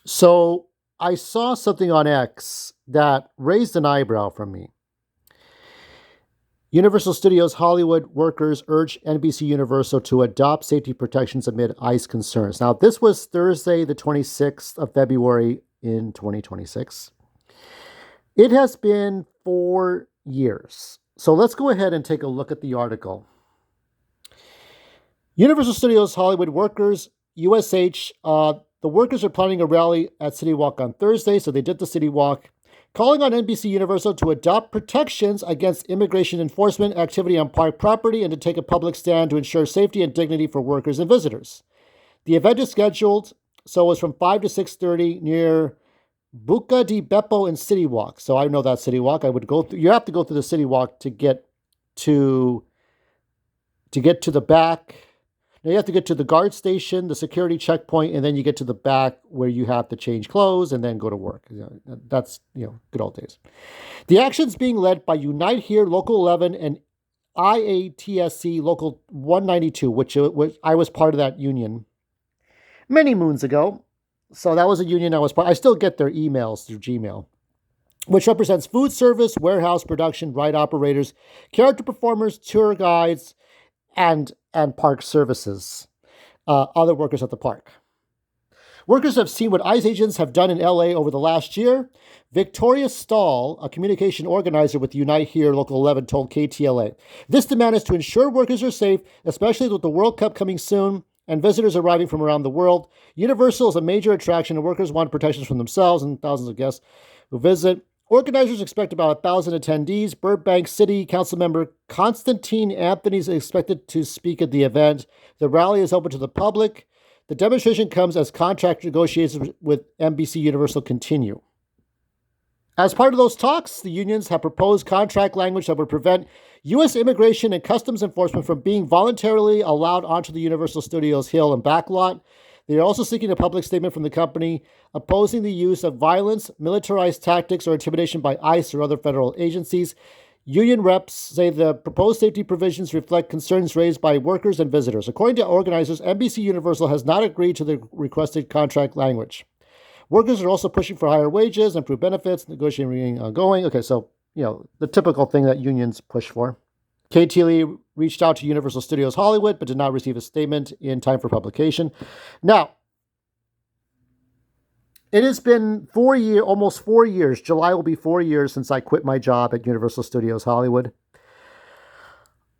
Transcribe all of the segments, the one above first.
So I saw something on X that raised an eyebrow from me. Universal Studios Hollywood workers urge NBC Universal to adopt safety protections amid ICE concerns. Now, this was Thursday, the 26th of February in 2026. It has been 4 years. So let's go ahead and take a look at the article. Universal Studios Hollywood workers, USH, the workers are planning a rally at City Walk on Thursday, so they did the City Walk, calling on NBC Universal to adopt protections against immigration enforcement activity on park property and to take a public stand to ensure safety and dignity for workers and visitors. The event is scheduled, so it's from 5 to 6:30 near Buca di Beppo and City Walk. So I know that City Walk. I would go through, you have to go through the City Walk to get to the back. Now you have to get to the guard station, the security checkpoint, and then you get to the back where you have to change clothes and then go to work. That's good old days. The action's being led by Unite Here Local 11 and IATSC Local 192, which I was part of that union many moons ago. So that was a union I was part. I still get their emails through Gmail, which represents food service, warehouse production, ride operators, character performers, tour guides, and park services, other workers at the park. Workers have seen what ICE agents have done in LA over the last year. Victoria Stahl, a communication organizer with Unite Here Local 11, told KTLA. This demand is to ensure workers are safe, especially with the World Cup coming soon and visitors arriving from around the world. Universal is a major attraction, and workers want protections from themselves and thousands of guests who visit. Organizers expect about 1,000 attendees. Burbank City Council member Constantine Anthony is expected to speak at the event. The rally is open to the public. The demonstration comes as contract negotiations with NBC Universal continue. As part of those talks, the unions have proposed contract language that would prevent U.S. Immigration and Customs Enforcement from being voluntarily allowed onto the Universal Studios Hill and backlot. They are also seeking a public statement from the company opposing the use of violence, militarized tactics, or intimidation by ICE or other federal agencies. Union reps say the proposed safety provisions reflect concerns raised by workers and visitors. According to organizers, NBC Universal has not agreed to the requested contract language. Workers are also pushing for higher wages, improved benefits, negotiating ongoing. Okay, so, the typical thing that unions push for. KTLA reached out to Universal Studios Hollywood, but did not receive a statement in time for publication. Now, it has been almost 4 years. July will be 4 years since I quit my job at Universal Studios Hollywood.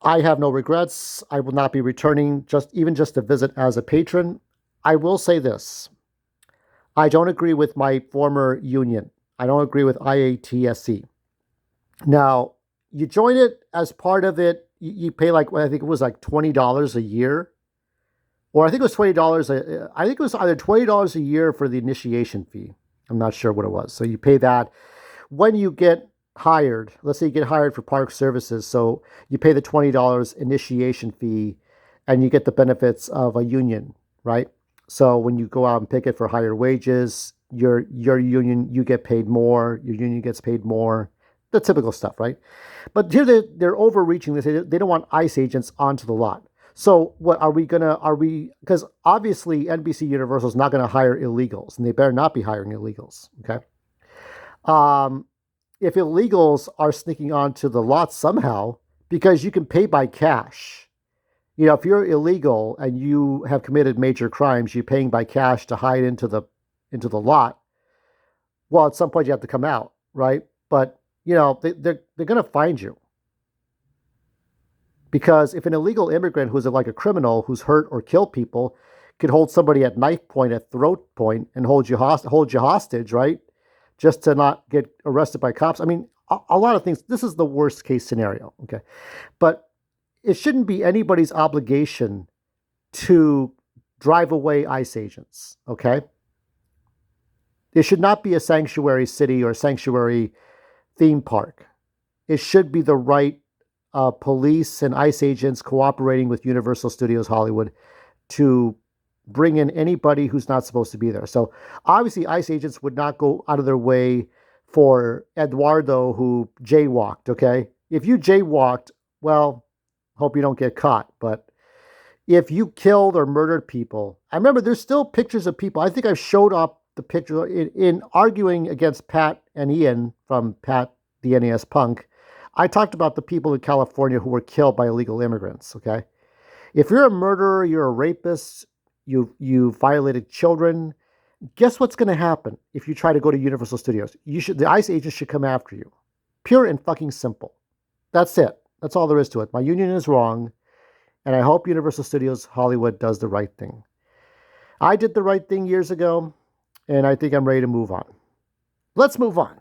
I have no regrets. I will not be returning even just to visit as a patron. I will say this. I don't agree with my former union. I don't agree with IATSC. Now, you join it as part of it. You pay I think it was like $20 a year. Or I think it was $20. I think it was either $20 a year for the initiation fee. I'm not sure what it was. So you pay that. When you get hired, let's say you get hired for park services, so you pay the $20 initiation fee and you get the benefits of a union, right? So when you go out and picket for higher wages, your union, you get paid more, your union gets paid more, the typical stuff, right? But here they're overreaching. They don't want ICE agents onto the lot. So what because obviously NBC Universal is not going to hire illegals, and they better not be hiring illegals, okay? If illegals are sneaking onto the lot somehow, because you can pay by cash. If you're illegal and you have committed major crimes, you're paying by cash to hide into the lot. Well, at some point you have to come out, right? But they're going to find you. Because if an illegal immigrant who's like a criminal who's hurt or killed people could hold somebody at knife point, at throat point, and hold you hostage, right? Just to not get arrested by cops. I mean, a lot of things. This is the worst case scenario, okay? But it shouldn't be anybody's obligation to drive away ICE agents, okay? It should not be a sanctuary city or a sanctuary theme park. It should be the right police and ICE agents cooperating with Universal Studios Hollywood to bring in anybody who's not supposed to be there. So obviously ICE agents would not go out of their way for Eduardo who jaywalked, okay? If you jaywalked, well, hope you don't get caught. But if you killed or murdered people, I remember there's still pictures of people. I think I've showed up the picture in arguing against Pat and Ian from Pat the NES Punk. I talked about the people in California who were killed by illegal immigrants. Okay, if you're a murderer, you're a rapist, you violated children. Guess what's going to happen if you try to go to Universal Studios? The ICE agents should come after you. Pure and fucking simple. That's it. That's all there is to it. My union is wrong, and I hope Universal Studios Hollywood does the right thing. I did the right thing years ago, and I think I'm ready to move on. Let's move on.